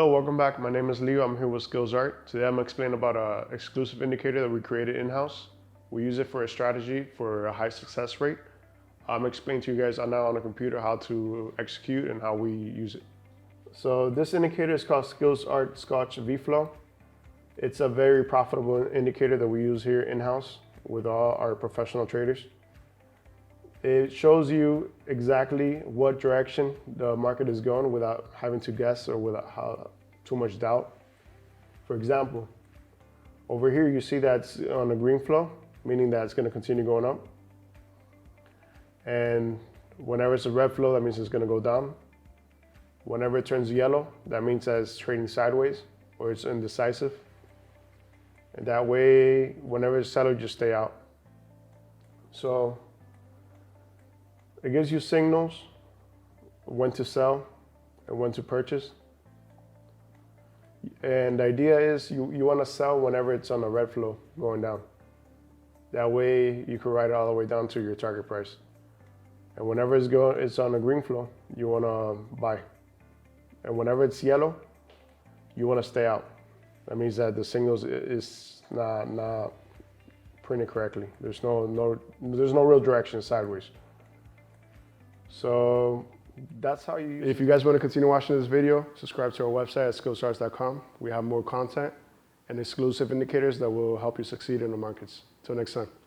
Hello, welcome back. My name is Leo. I'm here with SkillsArt. Today I'm going to explain about an exclusive indicator that we created in-house. We use it for a strategy for a high success rate. I'm explaining to you guys now on the computer how to execute and how we use it. So this indicator is called SkillsArt Scotch V-Flow. It's a very profitable indicator that we use here in-house with all our professional traders. It shows you exactly what direction the market is going without having to guess or without too much doubt. For example, over here you see that it's on a green flow, meaning that it's going to continue going up. And whenever it's a red flow, that means it's going to go down. Whenever it turns yellow, that means that it's trading sideways or it's indecisive. And that way, whenever it's settled, just stay out. So it gives you signals when to sell and when to purchase. And the idea is you want to sell whenever it's on a red flow going down. That way you can ride it all the way down to your target price. And whenever it's on a green flow, you want to buy. And whenever it's yellow, you want to stay out. That means that the signals is not printed correctly. There's no real direction sideways. So that's how you use it. If you guys want to continue watching this video, subscribe to our website at skillsarts.com. We have more content and exclusive indicators that will help you succeed in the markets. Till next time.